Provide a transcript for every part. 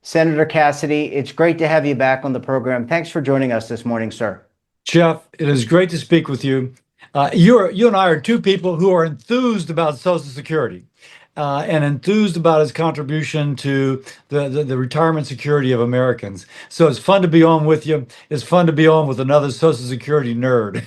Senator Cassidy, it's great to have you back on the program. Thanks for joining us this morning, sir. Jeff, it is great to speak with you. You and I are two people who are enthused about Social Security and enthused about its contribution to the retirement security of Americans. So it's fun to be on with you. It's fun to be on with another Social Security nerd.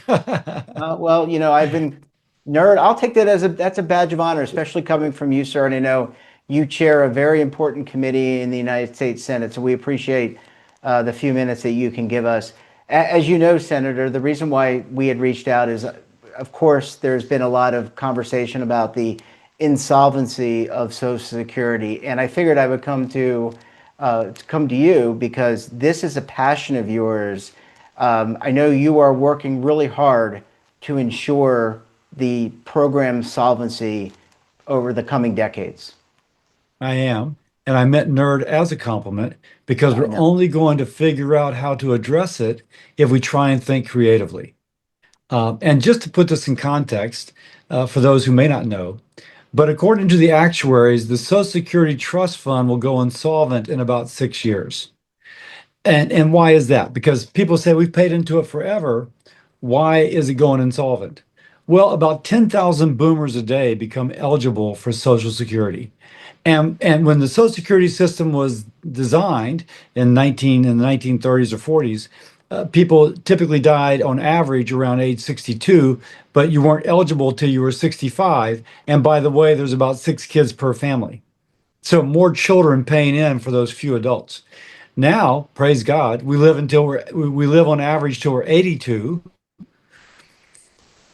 Well, I've been nerd. I'll take that as that's a badge of honor, especially coming from you, sir. And I know you chair a very important committee in the United States Senate, so we appreciate the few minutes that you can give us. As you know, Senator, the reason why we had reached out is, of course, there's been a lot of conversation about the insolvency of Social Security, and I figured I would come to you because this is a passion of yours. I know you are working really hard to ensure the program solvency over the coming decades. I am. And I meant nerd as a compliment because I we're know. only going to figure out how to address it if we try and think creatively. And just to put this in context, for those who may not know, but according to the actuaries, the Social Security Trust Fund will go insolvent in about 6 years. And why is that? Because people say we've paid into it forever. Why is it going insolvent? Well, about 10,000 boomers a day become eligible for Social Security. And when the Social Security system was designed in the 1930s or 40s, people typically died on average around age 62, but you weren't eligible till you were 65. And by the way, there's about 6 kids per family. So more children paying in for those few adults. Now, praise God, we live on average till we're 82.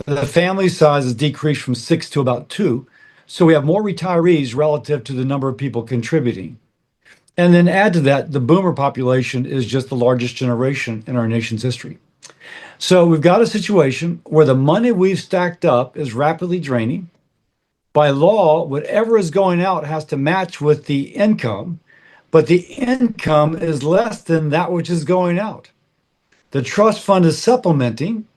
The family size has decreased from 6 to about 2. So we have more retirees relative to the number of people contributing. And then add to that, the boomer population is just the largest generation in our nation's history. So we've got a situation where the money we've stacked up is rapidly draining. By law, whatever is going out has to match with the income, but the income is less than that which is going out. The trust fund is supplementing,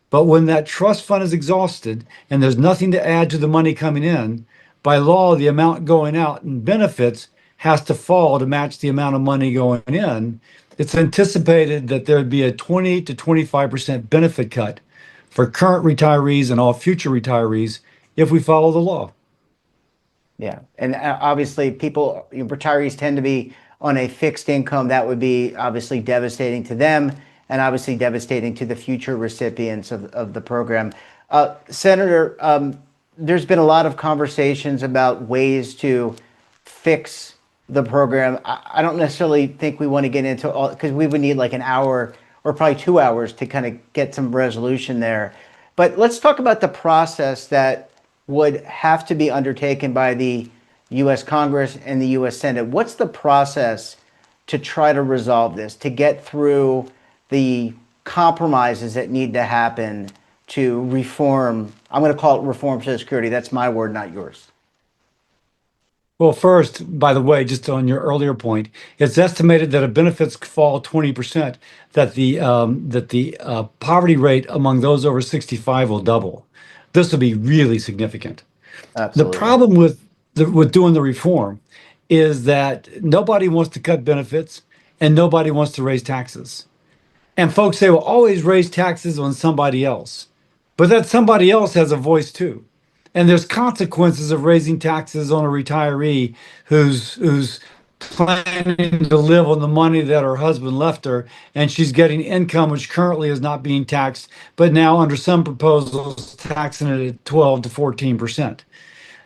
but when that trust fund is exhausted and there's nothing to add to the money coming in, by law, the amount going out in benefits has to fall to match the amount of money going in. It's anticipated that there would be a 20 to 25% benefit cut for current retirees and all future retirees if we follow the law. Yeah, and obviously, retirees tend to be on a fixed income. That would be obviously devastating to them, and obviously devastating to the future recipients of the program. Senator, there's been a lot of conversations about ways to fix the program. I don't necessarily think we want to get into all because we would need like an hour or probably 2 hours to kind of get some resolution there. But let's talk about the process that would have to be undertaken by the U.S. Congress and the U.S. Senate. What's the process to try to resolve this, to get through the compromises that need to happen to reform? I'm going to call it reform Social Security. That's my word, not yours. Well, first, by the way, just on your earlier point, it's estimated that if benefits fall 20%, that the poverty rate among those over 65 will double. This will be really significant. The Absolutely. problem with doing the reform is that nobody wants to cut benefits and nobody wants to raise taxes. And folks say, well, always raise taxes on somebody else. But that somebody else has a voice too. And there's consequences of raising taxes on a retiree who's planning to live on the money that her husband left her, and she's getting income which currently is not being taxed, but now under some proposals taxing it at 12 to 14%.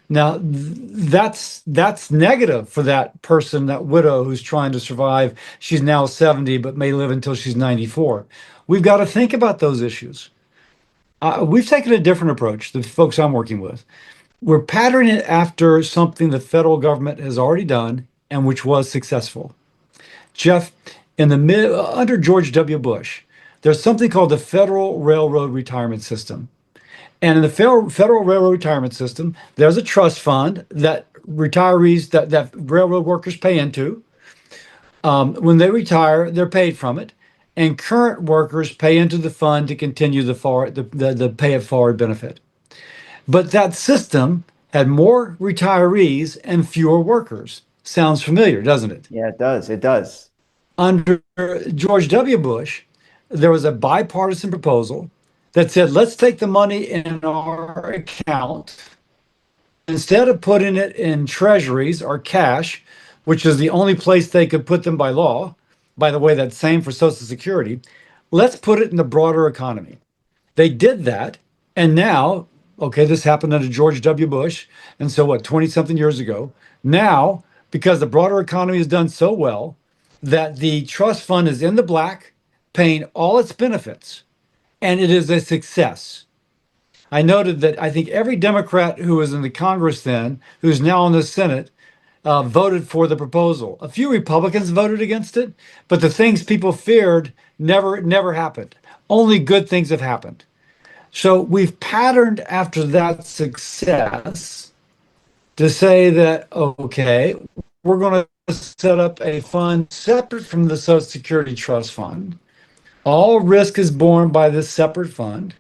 Now, that's negative for that person, that widow who's trying to survive. She's now 70, but may live until she's 94. We've got to think about those issues. We've taken a different approach, the folks I'm working with. We're patterning it after something the federal government has already done and which was successful. Jeff, under George W. Bush, there's something called the Federal Railroad Retirement System. And in the Federal Railroad Retirement System, there's a trust fund that retirees, that railroad workers pay into. When they retire, they're paid from it. And current workers pay into the fund to continue the pay it forward benefit. But that system had more retirees and fewer workers. Sounds familiar, doesn't it? Yeah, it does. It does. Under George W. Bush, there was a bipartisan proposal that said, let's take the money in our account. Instead of putting it in treasuries or cash, which is the only place they could put them by law, by the way, that's same for Social Security, let's put it in the broader economy. They did that. And now, okay, this happened under George W. Bush. And so, what, 20 something years ago? Now, because the broader economy has done so well that the trust fund is in the black, paying all its benefits, and it is a success. I noted that I think every Democrat who was in the Congress then, who's now in the Senate, voted for the proposal. A few Republicans voted against it, but the things people feared never happened. Only good things have happened. So we've patterned after that success to say that, okay, we're going to set up a fund separate from the Social Security Trust Fund. All risk is borne by this separate fund,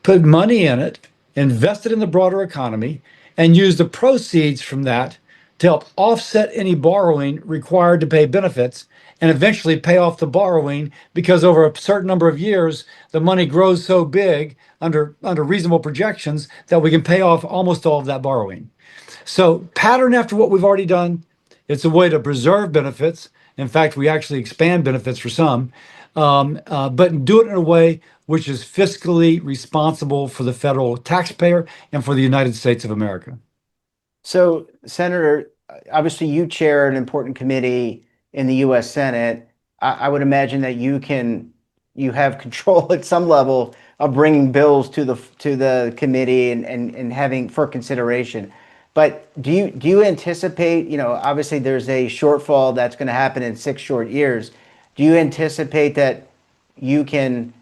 put money in it, invest it in the broader economy, and use the proceeds from that to help offset any borrowing required to pay benefits and eventually pay off the borrowing because over a certain number of years, the money grows so big under reasonable projections that we can pay off almost all of that borrowing. So pattern after what we've already done. It's a way to preserve benefits. In fact, we actually expand benefits for some, but do it in a way which is fiscally responsible for the federal taxpayer and for the United States of America. So, Senator, obviously you chair an important committee in the U.S. Senate. I would imagine that you have control at some level of bringing bills to the committee and having for consideration. But do you anticipate, obviously there's a shortfall that's going to happen in 6 short years. Do you anticipate that you can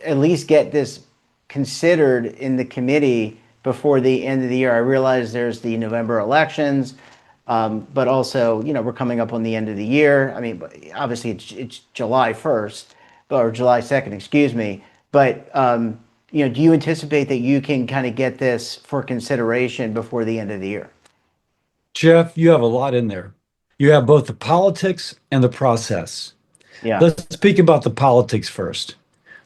at least get this considered in the committee before the end of the year? I realize there's the November elections, but also, we're coming up on the end of the year. I mean, obviously it's July 1st or July 2nd, excuse me. But, do you anticipate that you can kind of get this for consideration before the end of the year? Jeff, you have a lot in there. You have both the politics and the process. Yeah. Let's speak about the politics first.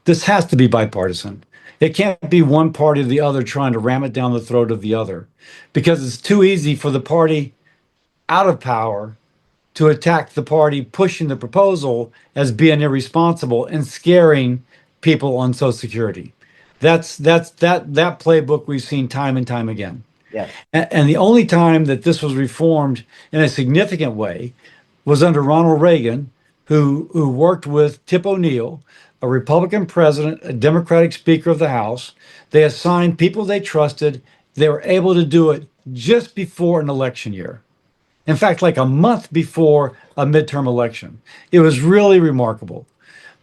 This has to be bipartisan. It can't be one party or the other trying to ram it down the throat of the other because it's too easy for the party out of power to attack the party pushing the proposal as being irresponsible and scaring people on Social Security. That playbook we've seen time and time again. Yes. And the only time that this was reformed in a significant way was under Ronald Reagan, who worked with Tip O'Neill, a Republican president, a Democratic Speaker of the House. They assigned people they trusted. They were able to do it just before an election year. In fact, like a month before a midterm election. It was really remarkable.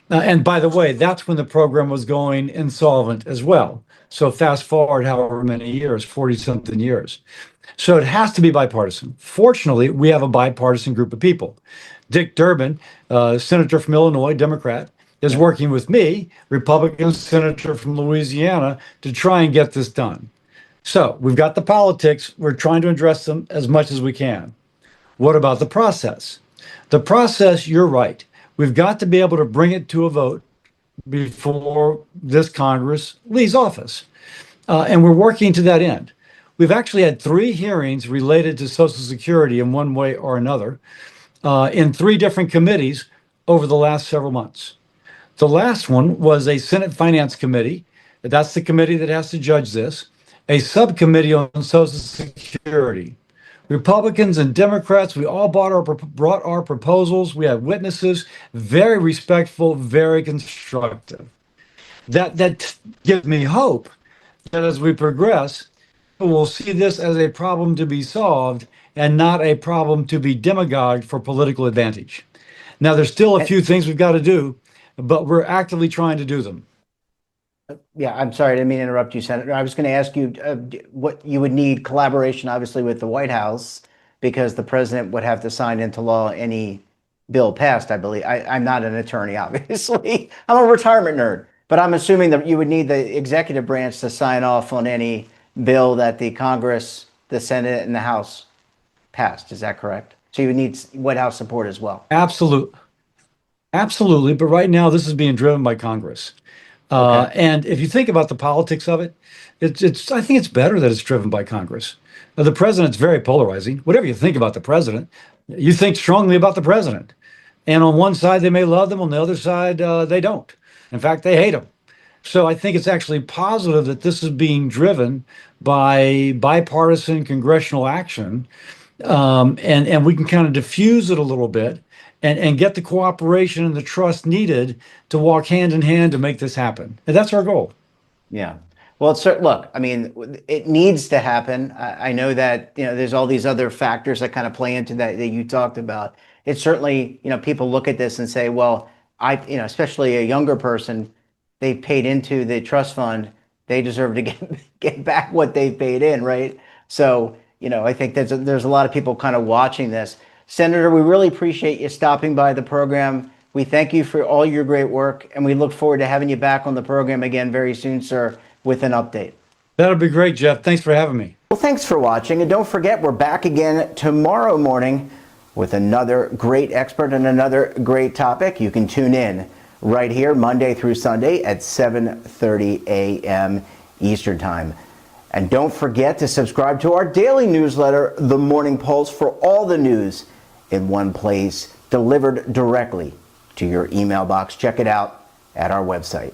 And by the way, that's when the program was going insolvent as well. So fast forward however many years, 40 something years. So it has to be bipartisan. Fortunately, we have a bipartisan group of people. Dick Durbin, senator from Illinois, Democrat, is working with me, Republican senator from Louisiana, to try and get this done. So we've got the politics. We're trying to address them as much as we can. What about the process? The process, you're right. We've got to be able to bring it to a vote before this Congress leaves office. And we're working to that end. We've actually had 3 hearings related to Social Security in one way or another in 3 different committees over the last several months. The last one was a Senate Finance Committee. That's the committee that has to judge this. A subcommittee on Social Security. Republicans and Democrats, we all brought our proposals. We had witnesses, very respectful, very constructive. That gives me hope that as we progress, we'll see this as a problem to be solved and not a problem to be demagogued for political advantage. Now, there's still a few things we've got to do, but we're actively trying to do them. Yeah, I'm sorry, I didn't mean to interrupt you, Senator. I was going to ask you what you would need collaboration, obviously, with the White House, because the president would have to sign into law any bill passed, I believe. I'm not an attorney, obviously. I'm a retirement nerd, but I'm assuming that you would need the executive branch to sign off on any bill that the Congress, the Senate, and the House passed. Is that correct? So you need White House support as well. Absolutely. But right now, this is being driven by Congress. Okay. And if you think about the politics of it, I think it's better that it's driven by Congress. The president's very polarizing. Whatever you think about the president, you think strongly about the president. And on one side, they may love them. On the other side, they don't. In fact, they hate them. So I think it's actually positive that this is being driven by bipartisan congressional action, and we can kind of diffuse it a little bit and get the cooperation and the trust needed to walk hand in hand to make this happen. And that's our goal. Yeah. Well, look, I mean, it needs to happen. I know that, there's all these other factors that kind of play into that you talked about. It's certainly, people look at this and say, well, especially a younger person, they paid into the trust fund. They deserve to get back what they've paid in, right? So, I think there's a lot of people kind of watching this. Senator, we really appreciate you stopping by the program. We thank you for all your great work, and we look forward to having you back on the program again very soon, sir, with an update. That'll be great, Jeff. Thanks for having me. Well, thanks for watching, and don't forget, we're back again tomorrow morning with another great expert and another great topic. You can tune in right here Monday through Sunday at 7:30 a.m. Eastern Time. And don't forget to subscribe to our daily newsletter, The Morning Pulse, for all the news in one place, delivered directly to your email box. Check it out at our website.